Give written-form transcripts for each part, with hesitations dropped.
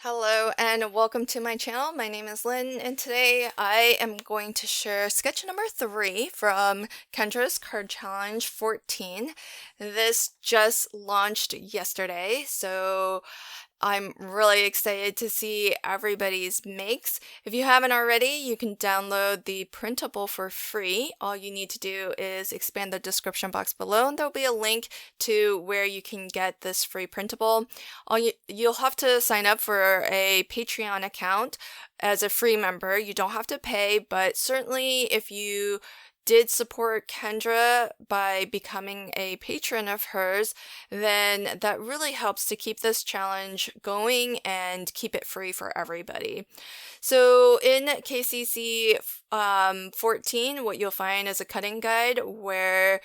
Hello and welcome to my channel. My name is Lynn and today I am going to share sketch number 3 from Kendra's Card Challenge 14. This just launched yesterday, so I'm really excited to see everybody's makes. If you haven't already, you can download the printable for free. All you need to do is expand the description box below and there'll be a link to where you can get this free printable. You'll have to sign up for a Patreon account as a free member. You don't have to pay, but certainly if you did support Kendra by becoming a patron of hers, then that really helps to keep this challenge going and keep it free for everybody. So in KCC 14, what you'll find is a cutting guide where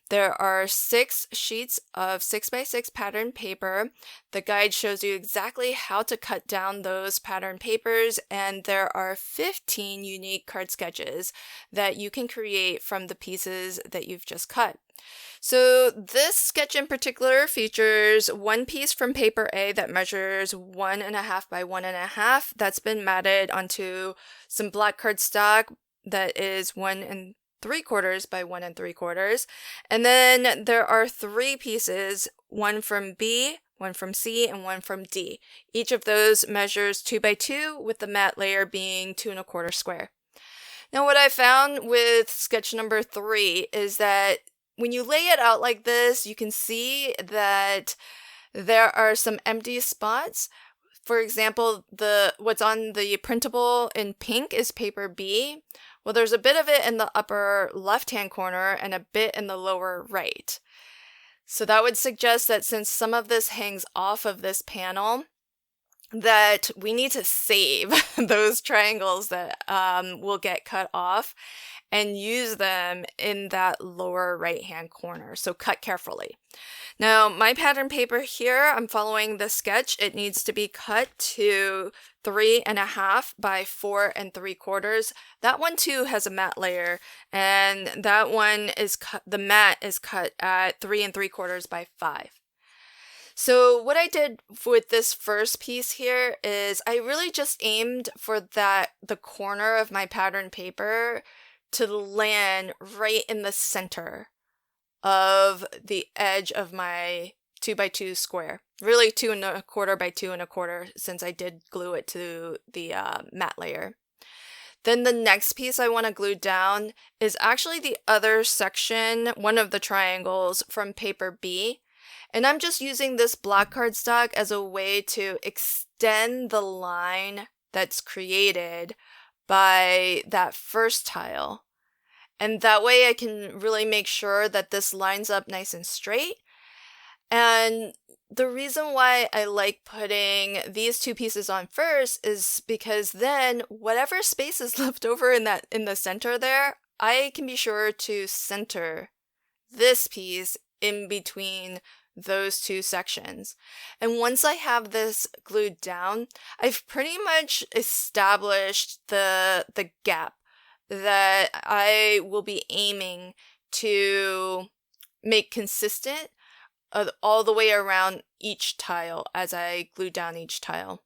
there are 6 sheets of 6x6 pattern paper. The guide shows you exactly how to cut down those pattern papers, and there are 15 unique card sketches that you can create from the pieces that you've just cut. So this sketch in particular features one piece from paper A that measures 1.5 by 1.5. That's been matted onto some black cardstock that is 1.75 by 1.75. And then there are 3 pieces, one from B, one from C, and one from D. Each of those measures 2 by 2, with the mat layer being 2.25 square. Now what I found with sketch number 3 is that when you lay it out like this, you can see that there are some empty spots. For example, what's on the printable in pink is paper B. Well, there's a bit of it in the upper left-hand corner and a bit in the lower right. So that would suggest that since some of this hangs off of this panel, that we need to save those triangles that will get cut off and use them in that lower right-hand corner. So cut carefully. Now, my pattern paper here, I'm following the sketch. It needs to be cut to 3.5 by 4.75. That one too has a mat layer, and that one is cut. The mat is cut at 3.75 by 5. So what I did with this first piece here is I really just aimed for the corner of my pattern paper to land right in the center of the edge of my 2 by 2 square. Really 2.25 by 2.25, since I did glue it to the mat layer. Then the next piece I want to glue down is actually the other section, one of the triangles from paper B. And I'm just using this black cardstock as a way to extend the line that's created by that first tile. And that way I can really make sure that this lines up nice and straight. And the reason why I like putting these 2 pieces on first is because then whatever space is left over in the center there, I can be sure to center this piece in between those 2 sections. And once I have this glued down, I've pretty much established the gap that I will be aiming to make consistent all the way around each tile as I glue down each tile.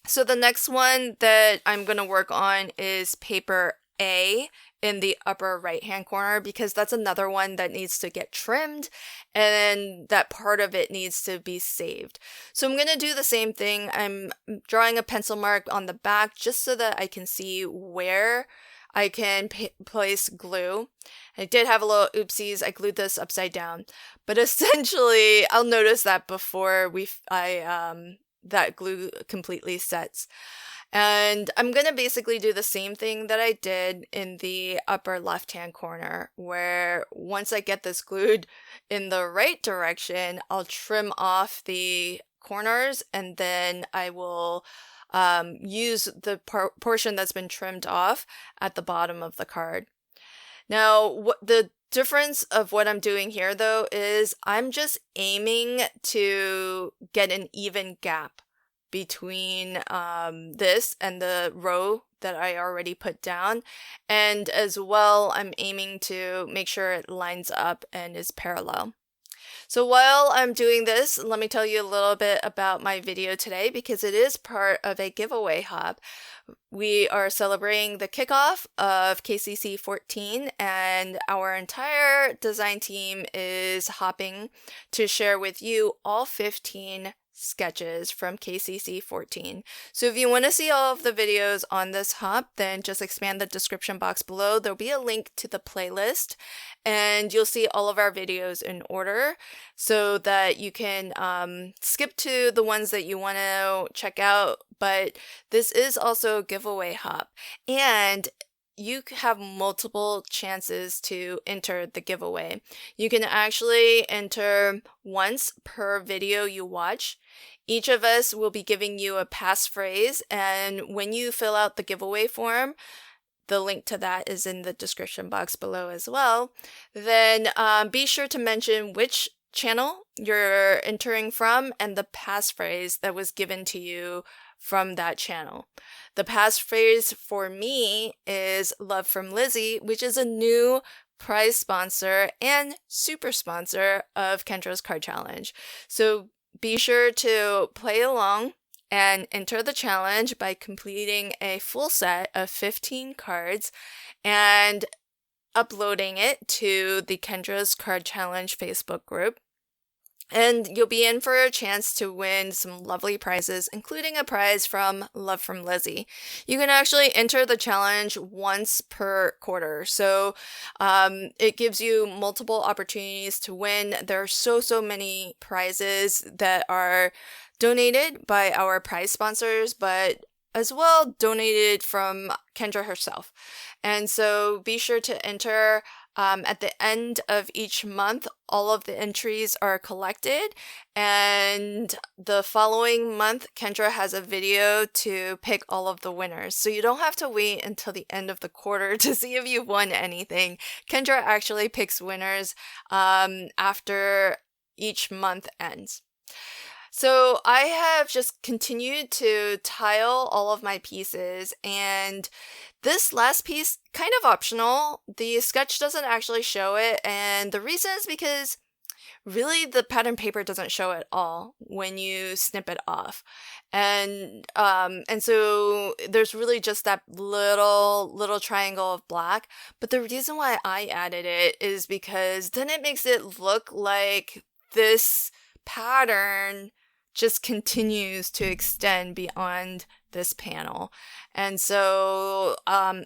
So the next one that I'm going to work on is paper A in the upper right hand corner, because that's another one that needs to get trimmed and that part of it needs to be saved. So I'm going to do the same thing. I'm drawing a pencil mark on the back just so that I can see where I can place glue. I did have a little oopsies. I glued this upside down, but essentially I'll notice that before that glue completely sets. And I'm going to basically do the same thing that I did in the upper left-hand corner, where once I get this glued in the right direction, I'll trim off the corners and then I will use the portion that's been trimmed off at the bottom of the card. Now, the difference of what I'm doing here though is I'm just aiming to get an even gap between this and the row that I already put down, and as well I'm aiming to make sure it lines up and is parallel. So while I'm doing this, let me tell you a little bit about my video today because it is part of a giveaway hop. We are celebrating the kickoff of KCC 14 and our entire design team is hopping to share with you all 15 sketches from KCC 14. So if you want to see all of the videos on this hop, then just expand the description box below. There'll be a link to the playlist and you'll see all of our videos in order so that you can skip to the ones that you want to check out. But this is also a giveaway hop and you have multiple chances to enter the giveaway. You can actually enter once per video you watch. Each of us will be giving you a passphrase, and when you fill out the giveaway form, the link to that is in the description box below as well, then be sure to mention which channel you're entering from and the passphrase that was given to you from that channel. The passphrase for me is Love from Lizzie, which is a new prize sponsor and super sponsor of Kendra's Card Challenge. So be sure to play along and enter the challenge by completing a full set of 15 cards and uploading it to the Kendra's Card Challenge Facebook group. And you'll be in for a chance to win some lovely prizes, including a prize from Love from Lizzie. You can actually enter the challenge once per quarter, so it gives you multiple opportunities to win. There are so many prizes that are donated by our prize sponsors, but as well donated from Kendra herself. And so be sure to enter. At the end of each month, all of the entries are collected, and the following month, Kendra has a video to pick all of the winners. So you don't have to wait until the end of the quarter to see if you won anything. Kendra actually picks winners after each month ends. So I have just continued to tile all of my pieces, and this last piece, kind of optional. The sketch doesn't actually show it, and the reason is because really the pattern paper doesn't show at all when you snip it off. And so there's really just that little triangle of black. But the reason why I added it is because then it makes it look like this pattern just continues to extend beyond this panel. And so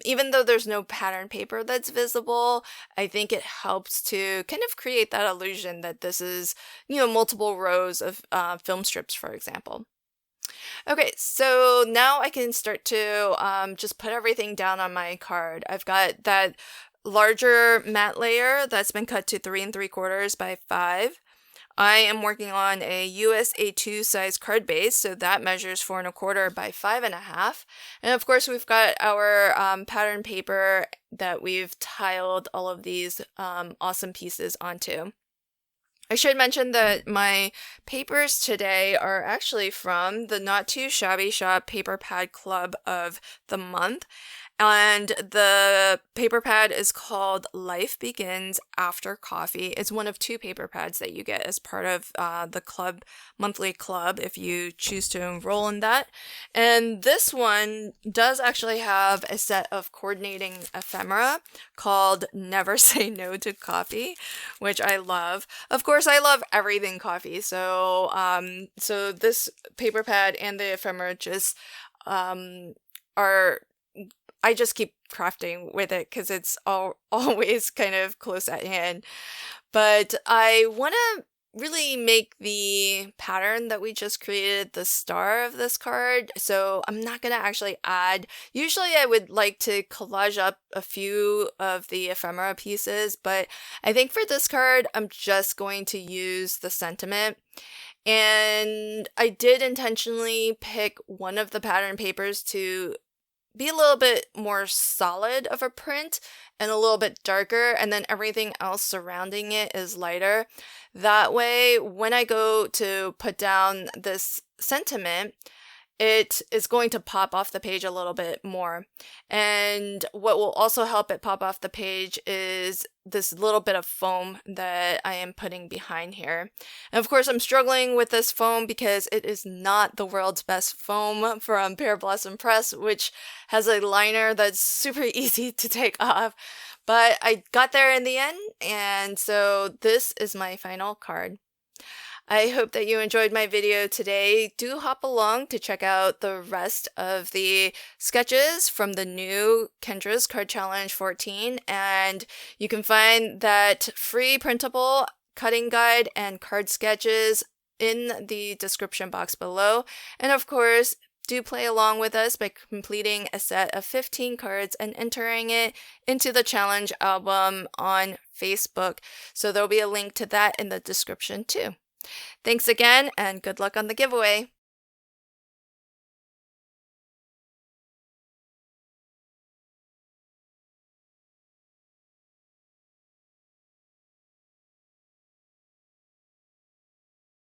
even though there's no pattern paper that's visible, I think it helps to kind of create that illusion that this is, multiple rows of film strips, for example. Okay, so now I can start to just put everything down on my card. I've got that larger matte layer that's been cut to 3 3/4 by 5. I am working on a US A2 size card base, so that measures 4 1/4 by 5 1/2. And of course, we've got our pattern paper that we've tiled all of these awesome pieces onto. I should mention that my papers today are actually from the Not Too Shabby Shop Paper Pad Club of the month. And the paper pad is called Life Begins After Coffee. It's one of 2 paper pads that you get as part of the club monthly club if you choose to enroll in that. And this one does actually have a set of coordinating ephemera called Never Say No to Coffee, which I love. Of course, I love everything coffee. So this paper pad and the ephemera just are. I just keep crafting with it because it's always kind of close at hand. But I want to really make the pattern that we just created the star of this card. So I'm not going to actually add. Usually I would like to collage up a few of the ephemera pieces, but I think for this card, I'm just going to use the sentiment. And I did intentionally pick one of the pattern papers to be a little bit more solid of a print and a little bit darker, and then everything else surrounding it is lighter. That way, when I go to put down this sentiment, it is going to pop off the page a little bit more. And what will also help it pop off the page is this little bit of foam that I am putting behind here. And of course, I'm struggling with this foam because it is not the world's best foam from Pear Blossom Press, which has a liner that's super easy to take off. But I got there in the end, and so this is my final card. I hope that you enjoyed my video today. Do hop along to check out the rest of the sketches from the new Kendra's Card Challenge 14, and you can find that free printable cutting guide and card sketches in the description box below. And of course, do play along with us by completing a set of 15 cards and entering it into the challenge album on Facebook. So there'll be a link to that in the description too. Thanks again, and good luck on the giveaway.